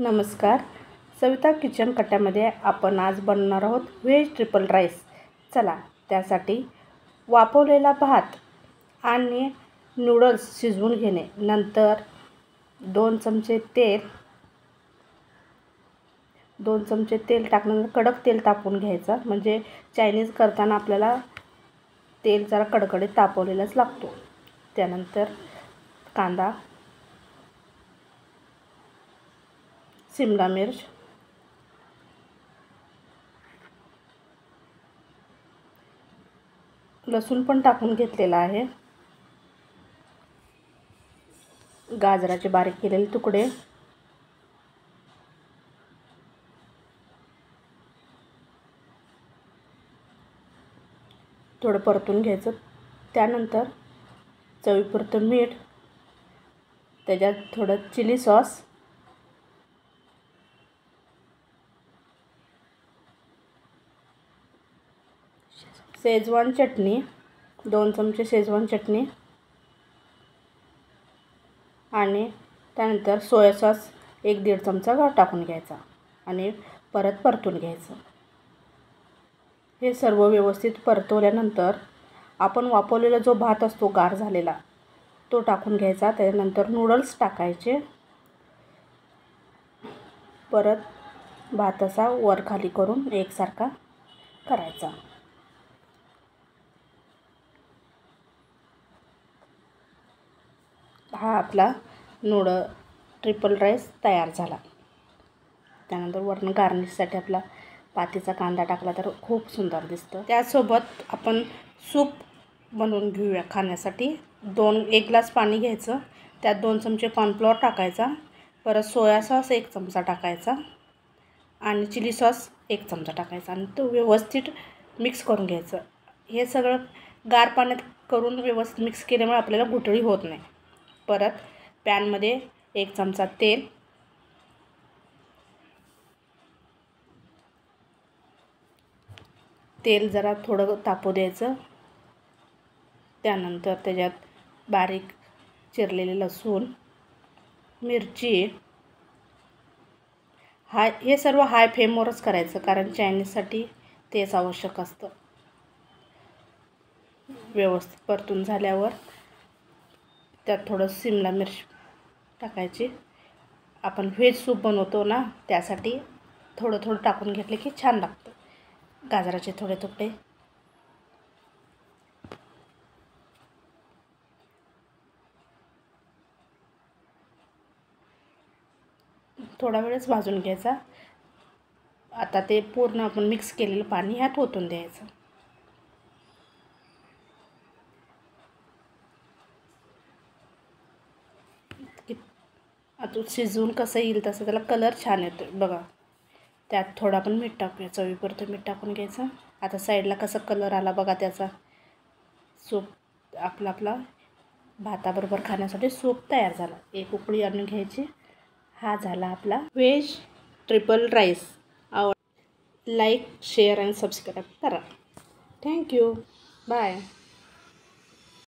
नमस्कार. सविता किचन कट्ट्यामध्ये आपण आज बनवणार आहोत व्हेज ट्रिपल राईस. चला, त्यासाठी वाफवलेला भात आणि नूडल्स शिजवून घेणे. नंतर 2 चमचे तेल टाकल्यानंतर कडक तेल तापवून घ्यायचं. म्हणजे चायनीज करताना आपल्याला तेल जरा कडकडीत तापवलेलाच लागतो. त्यानंतर कांदा, शिमला मिर्च, लसूण पण टाकून घेतलेला आहे, गाजराचे बारीक केलेले तुकडे, थोडं परतून घ्यायचं. त्यानंतर चवीपुरतं मीठ, त्याच्यात थोडं चिली सॉस, शेजवान चटणी 2 चमचे शेजवान चटणी आणि त्यानंतर सोया सॉस 1-1.5 चमचा टाकून घ्यायचा आणि परत परतून घ्यायचं. हे सर्व व्यवस्थित परतवल्यानंतर आपण वाफवलेला जो भात असतो गार झालेला तो टाकून घ्यायचा. त्यानंतर नूडल्स टाकायचे. परत भात असा वर खाली करून एकसारखा करायचा. हा आपला ट्रिपल राईस तयार झाला. त्यानंतर वरून गार्निशसाठी आपला पातीचा कांदा टाकला तर खूप सुंदर दिसतं. त्यासोबत आपण सूप बनवून घेऊया खाण्यासाठी. 1 ग्लास पाणी घ्यायचं, त्यात 2 चमचे कॉर्नफ्लॉवर टाकायचा, परत सोया सॉस 1 चमचा टाकायचा आणि चिली सॉस 1 चमचा टाकायचा आणि तो व्यवस्थित मिक्स करून घ्यायचं. हे सगळं गार पाण्यात करून व्यवस्थित मिक्स केल्यामुळे आपल्याला गुठळी होत नाही. परत पॅनमध्ये 1 चमचा तेल जरा थोडं तापू द्यायचं. त्यानंतर त्याच्यात बारीक चिरलेले लसूण, मिरची, हे सर्व हाय फ्लेमवरच करायचं कारण चायनीजसाठी तेच आवश्यक असतं. व्यवस्थित परतून झाल्यावर त्यात थोडं शिमला मिर्च टाकायची. आपण व्हेज सूप बनवतो ना, त्यासाठी थोडं थोडं टाकून घेतले की छान लागतं. गाजराचे थोडे तुकडे, थोडा वेळच भाजून घ्यायचा. आता ते पूर्ण आपण मिक्स केलेलं पाणी ह्यात ओतून द्यायचं. आता शिजवून कसं येईल तसं त्याला कलर छान येतो बघा. त्यात थोडं आपण मीठ टाकूया, चवीपुरतं मीठ टाकून घ्यायचं. आता साईडला कसा कलर आला बघा त्याचा. सूप आपला भाताबरोबर खाण्यासाठी सूप तयार झाला. एक उकळी आणून घ्यायची. हा झाला आपला veg triple rice. Like, share आणि सबस्क्राईब करा. थँक्यू. बाय.